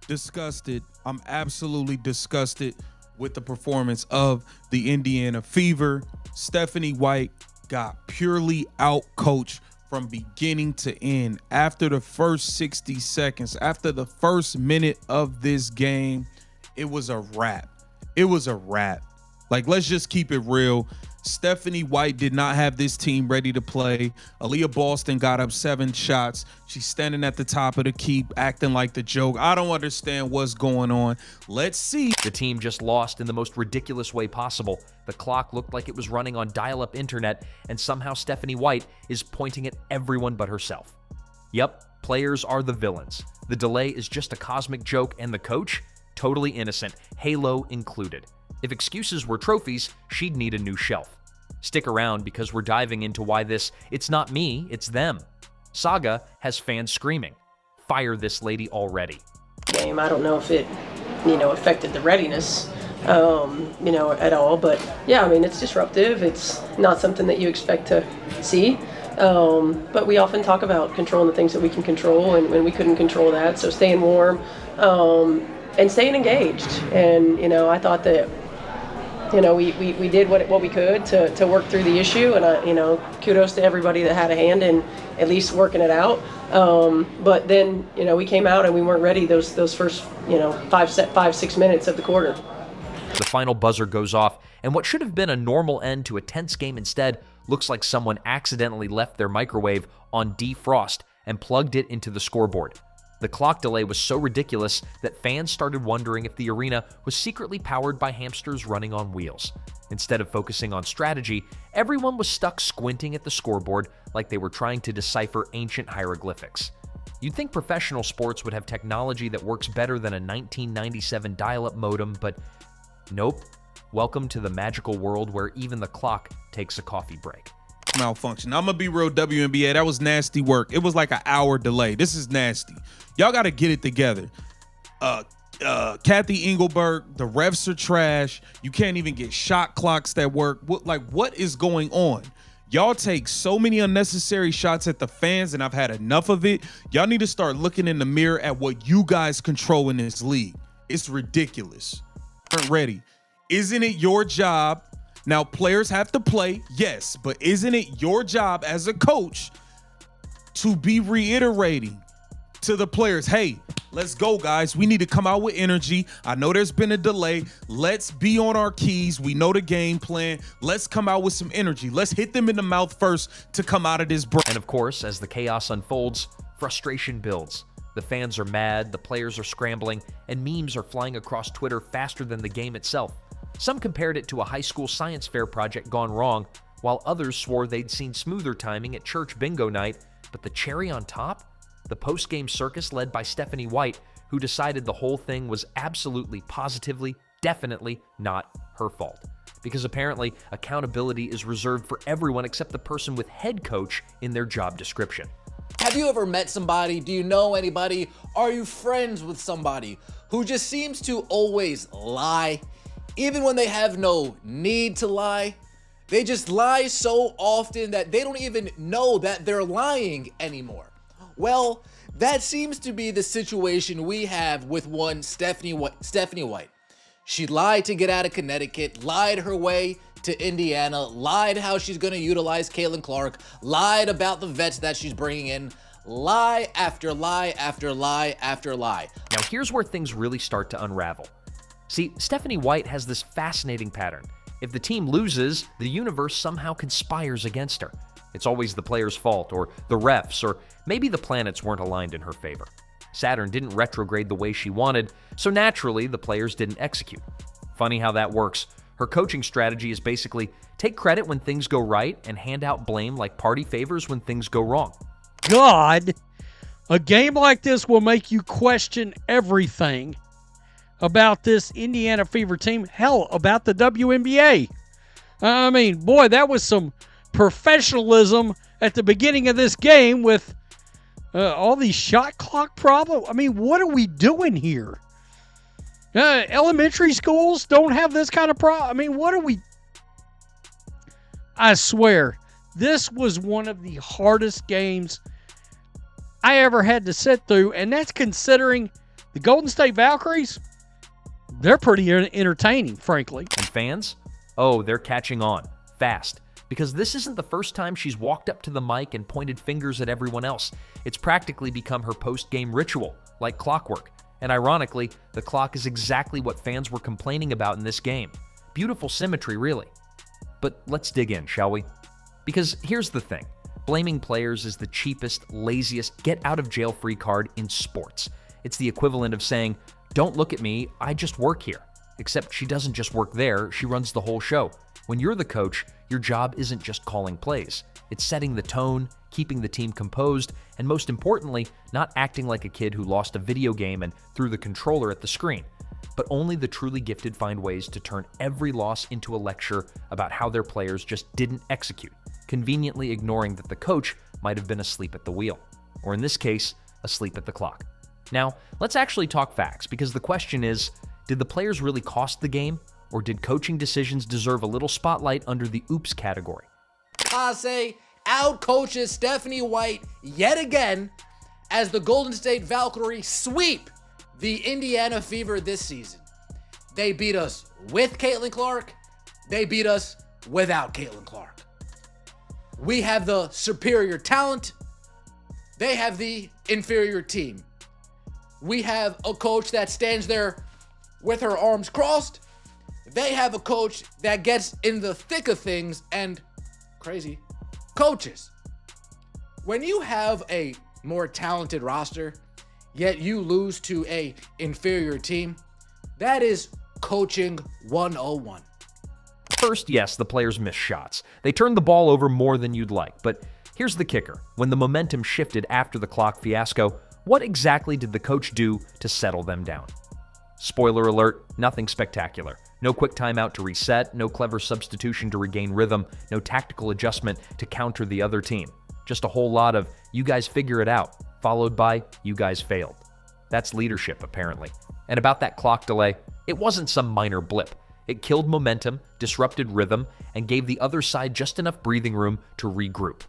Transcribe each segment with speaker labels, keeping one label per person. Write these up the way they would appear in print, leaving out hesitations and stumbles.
Speaker 1: disgusted. I'm absolutely disgusted with the performance of the Indiana Fever. Stephanie White got purely out-coached from beginning to end. After the first 60 seconds, after the first minute of this game, it was a wrap. It was a wrap. Like, let's just keep it real. Stephanie White did not have this team ready to play. Aaliyah Boston got up 7 shots. She's standing at the top of the key, acting like the joke. I don't understand what's going on. Let's see.
Speaker 2: The team just lost in the most ridiculous way possible. The clock looked like it was running on dial-up internet, and somehow Stephanie White is pointing at everyone but herself. Yep, players are the villains. The delay is just a cosmic joke, and the coach? Totally innocent, Halo included. If excuses were trophies, she'd need a new shelf. Stick around because we're diving into why this "it's not me, it's them" saga has fans screaming, "Fire this lady already."
Speaker 3: Game, I don't know if it, affected the readiness, at all. But yeah, I mean, it's disruptive. It's not something that you expect to see. But we often talk about controlling the things that we can control, and when we couldn't control that. So staying warm and staying engaged. And, I thought that, we did what we could to work through the issue, and kudos to everybody that had a hand in at least working it out. But then we came out and we weren't ready those first 5-6 minutes of the quarter.
Speaker 2: The final buzzer goes off, and what should have been a normal end to a tense game instead looks like someone accidentally left their microwave on defrost and plugged it into the scoreboard. The clock delay was so ridiculous that fans started wondering if the arena was secretly powered by hamsters running on wheels. Instead of focusing on strategy, everyone was stuck squinting at the scoreboard like they were trying to decipher ancient hieroglyphics. You'd think professional sports would have technology that works better than a 1997 dial-up modem, but nope. Welcome to the magical world where even the clock takes a coffee break.
Speaker 1: Malfunction. I'm gonna be real, WNBA. That was nasty work. It was like an hour delay. This is nasty. Y'all got to get it together. Kathy Engelberg, the refs are trash. You can't even get shot clocks that work. What is going on? Y'all take so many unnecessary shots at the fans, and I've had enough of it. Y'all need to start looking in the mirror at what you guys control in this league. It's ridiculous. Aren't ready. Isn't it your job? Now, players have to play, yes, but isn't it your job as a coach to be reiterating to the players, hey, let's go, guys. We need to come out with energy. I know there's been a delay. Let's be on our keys. We know the game plan. Let's come out with some energy. Let's hit them in the mouth first to come out of this break.
Speaker 2: And of course, as the chaos unfolds, frustration builds. The fans are mad, the players are scrambling, and memes are flying across Twitter faster than the game itself. Some compared it to a high school science fair project gone wrong, while others swore they'd seen smoother timing at church bingo night. But the cherry on top? The post-game circus led by Stephanie White, who decided the whole thing was absolutely, positively, definitely not her fault. Because apparently, accountability is reserved for everyone except the person with head coach in their job description.
Speaker 4: Have you ever met somebody? Do you know anybody? Are you friends with somebody who just seems to always lie? Even when they have no need to lie, they just lie so often that they don't even know that they're lying anymore. Well, that seems to be the situation we have with one Stephanie White. She lied to get out of Connecticut, lied her way to Indiana, lied how she's going to utilize Caitlin Clark, lied about the vets that she's bringing in, lie after lie after lie after lie.
Speaker 2: Now here's where things really start to unravel. See, Stephanie White has this fascinating pattern. If the team loses, the universe somehow conspires against her. It's always the player's fault, or the refs, or maybe the planets weren't aligned in her favor. Saturn didn't retrograde the way she wanted, so naturally the players didn't execute. Funny how that works. Her coaching strategy is basically take credit when things go right and hand out blame like party favors when things go wrong.
Speaker 5: God, a game like this will make you question everything about this Indiana Fever team. Hell, about the WNBA. I mean, boy, that was some professionalism at the beginning of this game with all these shot clock problems. I mean, what are we doing here? Elementary schools don't have this kind of problem. I mean, what are we? I swear, this was one of the hardest games I ever had to sit through, and that's considering The Golden State Valkyries, they're pretty entertaining, frankly.
Speaker 2: And fans? Oh, they're catching on. Fast. Because this isn't the first time she's walked up to the mic and pointed fingers at everyone else. It's practically become her post-game ritual, like clockwork. And ironically, the clock is exactly what fans were complaining about in this game. Beautiful symmetry, really. But let's dig in, shall we? Because here's the thing. Blaming players is the cheapest, laziest, get-out-of-jail-free card in sports. It's the equivalent of saying, don't look at me, I just work here. Except she doesn't just work there, she runs the whole show. When you're the coach, your job isn't just calling plays. It's setting the tone, keeping the team composed, and most importantly, not acting like a kid who lost a video game and threw the controller at the screen. But only the truly gifted find ways to turn every loss into a lecture about how their players just didn't execute, conveniently ignoring that the coach might have been asleep at the wheel, or in this case, asleep at the clock. Now, let's actually talk facts, because the question is, did the players really cost the game, or did coaching decisions deserve a little spotlight under the oops category?
Speaker 4: Kase out-coaches Stephanie White yet again as the Golden State Valkyries sweep the Indiana Fever this season. They beat us with Caitlin Clark. They beat us without Caitlin Clark. We have the superior talent. They have the inferior team. We have a coach that stands there with her arms crossed. They have a coach that gets in the thick of things and crazy coaches. When you have a more talented roster, yet you lose to a inferior team, that is coaching 101.
Speaker 2: First, yes, the players missed shots. They turned the ball over more than you'd like, but here's the kicker. When the momentum shifted after the clock fiasco, what exactly did the coach do to settle them down? Spoiler alert, nothing spectacular. No quick timeout to reset, no clever substitution to regain rhythm, no tactical adjustment to counter the other team. Just a whole lot of, you guys figure it out, followed by, you guys failed. That's leadership, apparently. And about that clock delay, it wasn't some minor blip. It killed momentum, disrupted rhythm, and gave the other side just enough breathing room to regroup.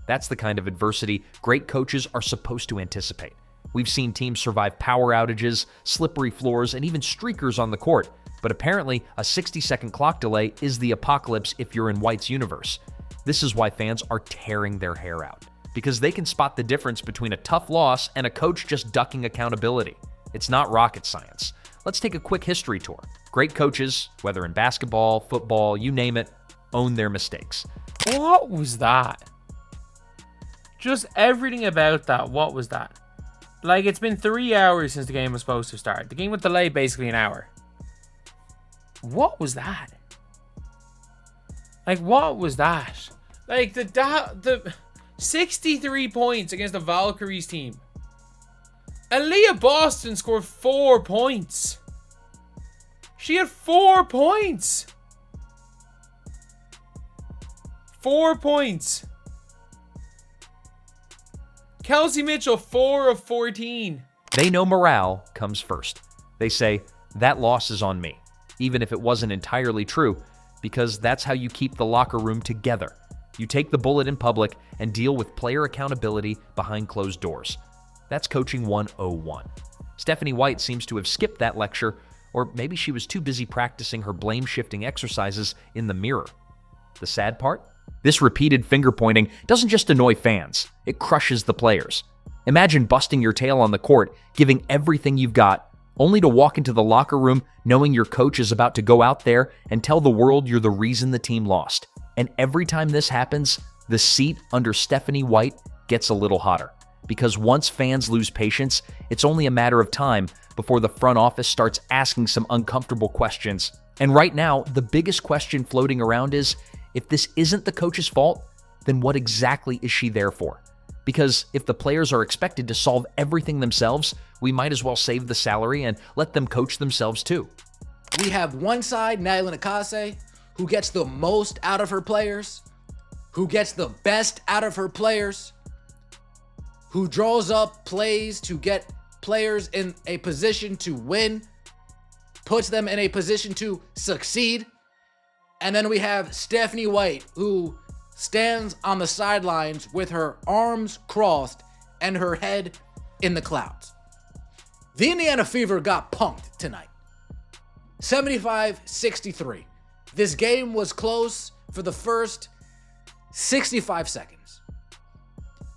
Speaker 2: That's the kind of adversity great coaches are supposed to anticipate. We've seen teams survive power outages, slippery floors, and even streakers on the court. But apparently, a 60-second clock delay is the apocalypse if you're in White's universe. This is why fans are tearing their hair out, because they can spot the difference between a tough loss and a coach just ducking accountability. It's not rocket science. Let's take a quick history tour. Great coaches, whether in basketball, football, you name it, own their mistakes.
Speaker 6: What was that? Just everything about that, what was that? Like, it's been 3 hours since the game was supposed to start. The game was delayed basically an hour. What was that? Like, what was that? Like, the 63 points against the Valkyries team. Aaliyah Boston scored 4 points. She had 4 points. 4 points. Kelsey Mitchell, 4 of 14.
Speaker 2: They know morale comes first. They say, that loss is on me, even if it wasn't entirely true, because that's how you keep the locker room together. You take the bullet in public and deal with player accountability behind closed doors. That's coaching 101. Stephanie White seems to have skipped that lecture, or maybe she was too busy practicing her blame-shifting exercises in the mirror. The sad part? This repeated finger-pointing doesn't just annoy fans, it crushes the players. Imagine busting your tail on the court, giving everything you've got, only to walk into the locker room knowing your coach is about to go out there and tell the world you're the reason the team lost. And every time this happens, the seat under Stephanie White gets a little hotter. Because once fans lose patience, it's only a matter of time before the front office starts asking some uncomfortable questions. And right now, the biggest question floating around is, if this isn't the coach's fault, then what exactly is she there for? Because if the players are expected to solve everything themselves, we might as well save the salary and let them coach themselves too.
Speaker 4: We have one side, Nyland Akase, who gets the most out of her players, who gets the best out of her players, who draws up plays to get players in a position to win, puts them in a position to succeed. And then we have Stephanie White, who stands on the sidelines with her arms crossed and her head in the clouds. The Indiana Fever got punked tonight. 75-63. This game was close for the first 65 seconds.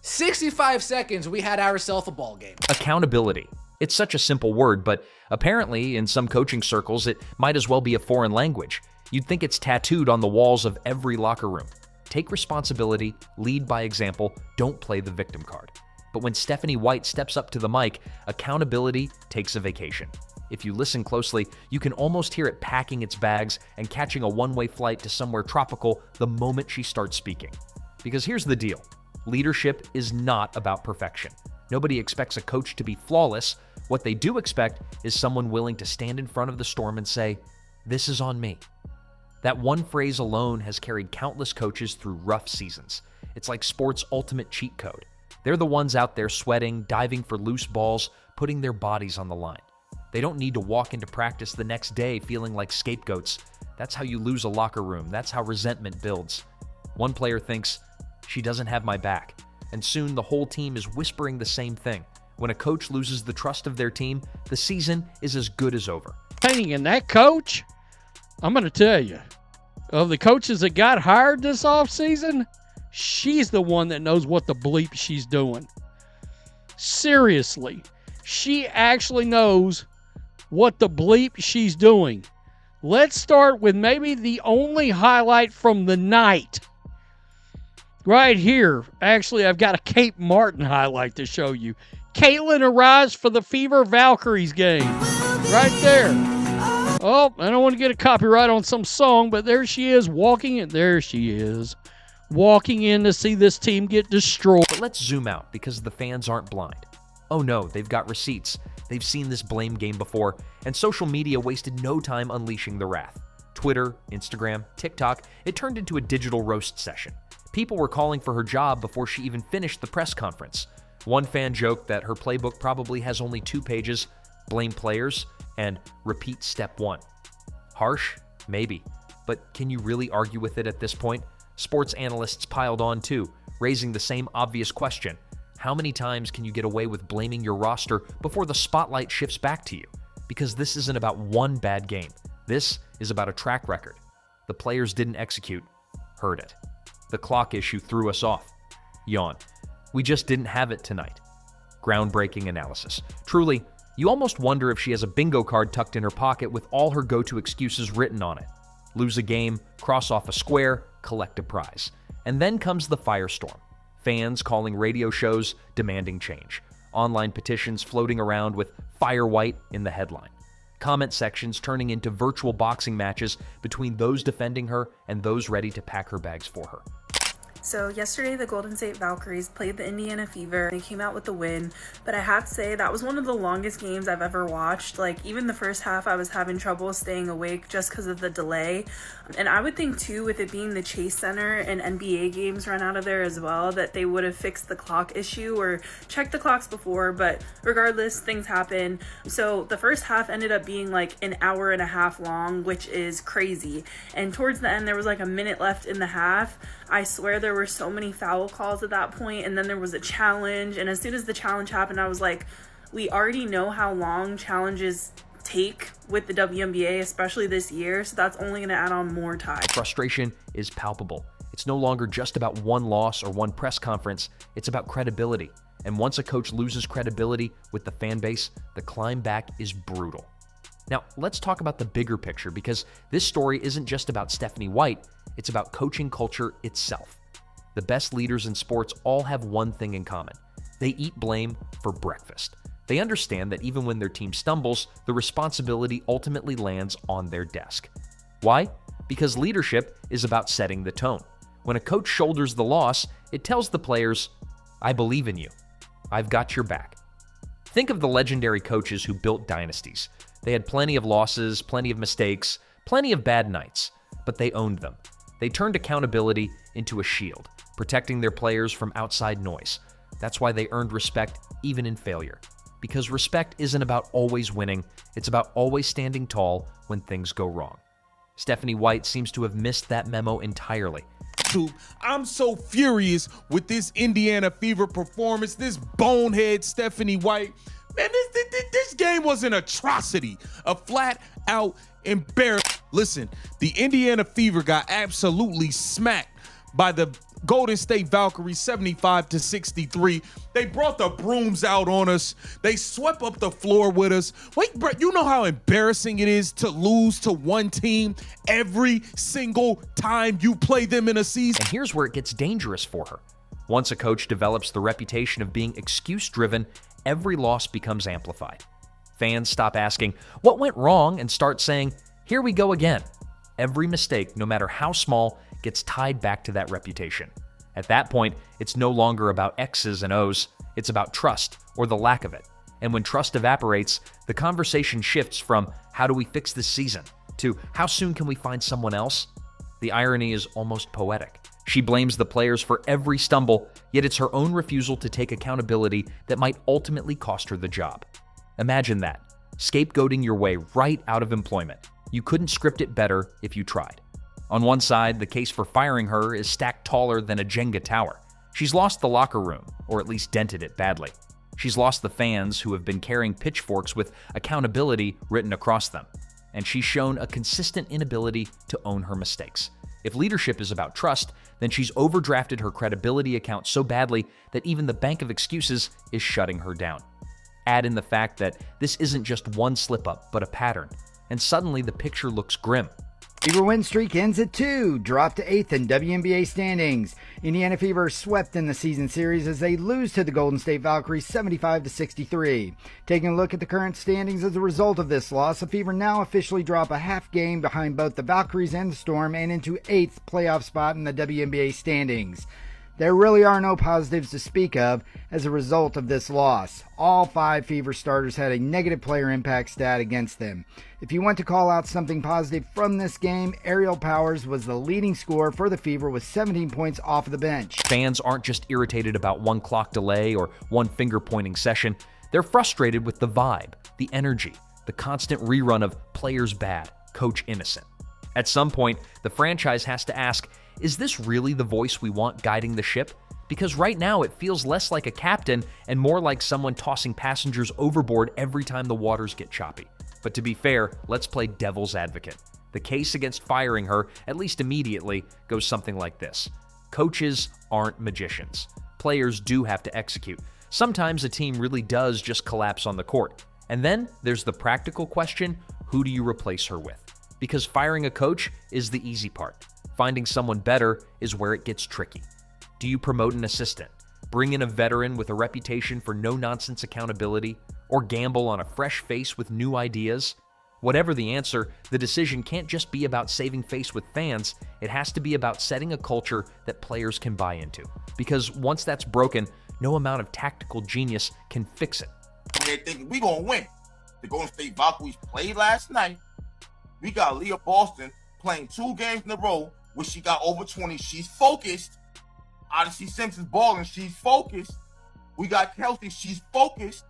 Speaker 4: 65 seconds, we had ourselves a ball game.
Speaker 2: Accountability. It's such a simple word, but apparently in some coaching circles, it might as well be a foreign language. You'd think it's tattooed on the walls of every locker room. Take responsibility, lead by example, don't play the victim card. But when Stephanie White steps up to the mic, accountability takes a vacation. If you listen closely, you can almost hear it packing its bags and catching a one-way flight to somewhere tropical the moment she starts speaking. Because here's the deal. Leadership is not about perfection. Nobody expects a coach to be flawless. What they do expect is someone willing to stand in front of the storm and say, "This is on me." That one phrase alone has carried countless coaches through rough seasons. It's like sports' ultimate cheat code. They're the ones out there sweating, diving for loose balls, putting their bodies on the line. They don't need to walk into practice the next day feeling like scapegoats. That's how you lose a locker room. That's how resentment builds. One player thinks, "She doesn't have my back." And soon the whole team is whispering the same thing. When a coach loses the trust of their team, the season is as good as over.
Speaker 5: And that coach, I'm going to tell you, of the coaches that got hired this offseason, she's the one that knows what the bleep she's doing. Seriously, she actually knows what the bleep she's doing. Let's start with maybe the only highlight from the night. Right here. Actually, I've got a Cape Martin highlight to show you. Caitlin arrives for the Fever Valkyries game. Right there. Oh, I don't want to get a copyright on some song, but there she is walking in. There she is. Walking in to see this team get destroyed.
Speaker 2: But let's zoom out because the fans aren't blind. Oh no, they've got receipts. They've seen this blame game before, and social media wasted no time unleashing the wrath. Twitter, Instagram, TikTok, it turned into a digital roast session. People were calling for her job before she even finished the press conference. One fan joked that her playbook probably has only 2 pages, blame players, and repeat step 1. Harsh? Maybe. But can you really argue with it at this point? Sports analysts piled on too, raising the same obvious question. How many times can you get away with blaming your roster before the spotlight shifts back to you? Because this isn't about one bad game. This is about a track record. The players didn't execute. Heard it. The clock issue threw us off. Yawn. We just didn't have it tonight. Groundbreaking analysis. Truly, you almost wonder if she has a bingo card tucked in her pocket with all her go-to excuses written on it. Lose a game, cross off a square, collect a prize. And then comes the firestorm. Fans calling radio shows, demanding change. Online petitions floating around with "Fire White" in the headline. Comment sections turning into virtual boxing matches between those defending her and those ready to pack her bags for her.
Speaker 7: So yesterday the Golden State Valkyries played the Indiana Fever. They came out with the win, but I have to say that was one of the longest games I've ever watched. Like, even the first half I was having trouble staying awake just because of the delay. And I would think too, with it being the Chase Center and NBA games run out of there as well, that they would have fixed the clock issue or checked the clocks before, but regardless, things happen. So the first half ended up being like an hour and a half long, which is crazy. And towards the end there was like a minute left in the half. I swear there were so many foul calls at that point, and then there was a challenge, and as soon as the challenge happened, I was like, we already know how long challenges take with the WNBA, especially this year, so that's only going to add on more time.
Speaker 2: Frustration is palpable. It's no longer just about one loss or one press conference, it's about credibility. And once a coach loses credibility with the fan base, the climb back is brutal. Now, let's talk about the bigger picture, because this story isn't just about Stephanie White, it's about coaching culture itself. The best leaders in sports all have one thing in common. They eat blame for breakfast. They understand that even when their team stumbles, the responsibility ultimately lands on their desk. Why? Because leadership is about setting the tone. When a coach shoulders the loss, it tells the players, "I believe in you. I've got your back." Think of the legendary coaches who built dynasties. They had plenty of losses, plenty of mistakes, plenty of bad nights, but they owned them. They turned accountability into a shield, protecting their players from outside noise. That's why they earned respect even in failure. Because respect isn't about always winning, it's about always standing tall when things go wrong. Stephanie White seems to have missed that memo entirely.
Speaker 1: I'm so furious with this Indiana Fever performance, this bonehead Stephanie White. Man, This game was an atrocity, a flat out embarrassment. Listen, the Indiana Fever got absolutely smacked by the Golden State Valkyries 75-63. They brought the brooms out on us. They swept up the floor with us. Wait, Brett, you know how embarrassing it is to lose to one team every single time you play them in a season?
Speaker 2: And here's where it gets dangerous for her. Once a coach develops the reputation of being excuse-driven, every loss becomes amplified. Fans stop asking, what went wrong, and start saying, here we go again. Every mistake, no matter how small, gets tied back to that reputation. At that point, it's no longer about X's and O's, it's about trust, or the lack of it. And when trust evaporates, the conversation shifts from, how do we fix this season, to how soon can we find someone else? The irony is almost poetic. She blames the players for every stumble, yet it's her own refusal to take accountability that might ultimately cost her the job. Imagine that, scapegoating your way right out of employment. You couldn't script it better if you tried. On one side, the case for firing her is stacked taller than a Jenga tower. She's lost the locker room, or at least dented it badly. She's lost the fans who have been carrying pitchforks with accountability written across them. And she's shown a consistent inability to own her mistakes. If leadership is about trust, then she's overdrafted her credibility account so badly that even the bank of excuses is shutting her down. Add in the fact that this isn't just one slip-up, but a pattern, and suddenly the picture looks grim.
Speaker 8: Fever win streak ends at 2, dropped to 8th in WNBA standings. Indiana Fever swept in the season series as they lose to the Golden State Valkyries 75-63. Taking a look at the current standings as a result of this loss, the Fever now officially drop a half game behind both the Valkyries and the Storm and into 8th playoff spot in the WNBA standings. There really are no positives to speak of as a result of this loss. All 5 Fever starters had a negative player impact stat against them. If you want to call out something positive from this game, Ariel Powers was the leading scorer for the Fever with 17 points off of the bench.
Speaker 2: Fans aren't just irritated about one clock delay or one finger-pointing session. They're frustrated with the vibe, the energy, the constant rerun of players bad, coach innocent. At some point, the franchise has to ask, is this really the voice we want guiding the ship? Because right now it feels less like a captain and more like someone tossing passengers overboard every time the waters get choppy. But to be fair, let's play devil's advocate. The case against firing her, at least immediately, goes something like this. Coaches aren't magicians. Players do have to execute. Sometimes a team really does just collapse on the court. And then there's the practical question, who do you replace her with? Because firing a coach is the easy part. Finding someone better is where it gets tricky. Do you promote an assistant, bring in a veteran with a reputation for no-nonsense accountability, or gamble on a fresh face with new ideas? Whatever the answer, the decision can't just be about saving face with fans, it has to be about setting a culture that players can buy into. Because once that's broken, no amount of tactical genius can fix it.
Speaker 9: They're thinking, we gonna win. The Golden State Valkyries played last night. We got Leah Boston playing 2 games in a row where she got over 20. She's focused. Odyssey Simpson's balling. She's focused. We got Kelsey. She's focused.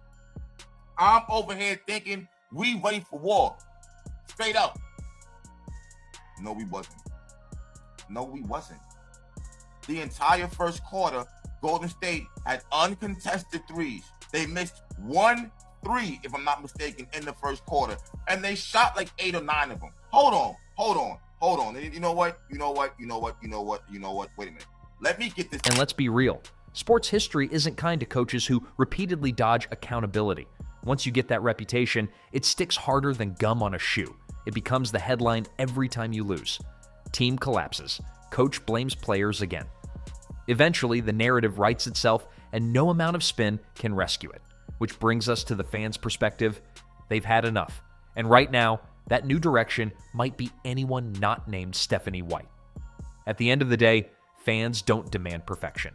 Speaker 9: I'm over here thinking we ready for war. Straight up. No, we wasn't. No, we wasn't. The entire first quarter, Golden State had uncontested threes. They missed 1 3, if I'm not mistaken, in the first quarter. And they shot like 8 or 9 of them. Hold on. You know what? Wait a minute. Let me get this.
Speaker 2: And let's be real. Sports history isn't kind to coaches who repeatedly dodge accountability. Once you get that reputation, it sticks harder than gum on a shoe. It becomes the headline every time you lose. Team collapses. Coach blames players again. Eventually, the narrative writes itself, and no amount of spin can rescue it. Which brings us to the fans' perspective. They've had enough. And right now, that new direction might be anyone not named Stephanie White. At the end of the day, fans don't demand perfection.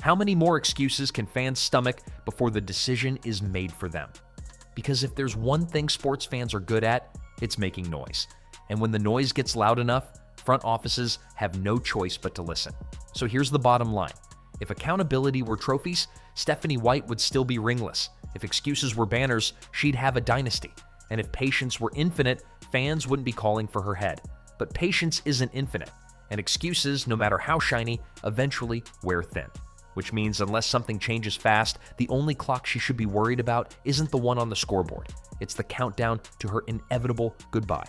Speaker 2: How many more excuses can fans stomach before the decision is made for them? Because if there's one thing sports fans are good at, it's making noise. And when the noise gets loud enough, front offices have no choice but to listen. So here's the bottom line. If accountability were trophies, Stephanie White would still be ringless. If excuses were banners, she'd have a dynasty. And if patience were infinite, fans wouldn't be calling for her head. But patience isn't infinite, and excuses, no matter how shiny, eventually wear thin. which means unless something changes fast, the only clock she should be worried about isn't the one on the scoreboard. It's the countdown to her inevitable goodbye.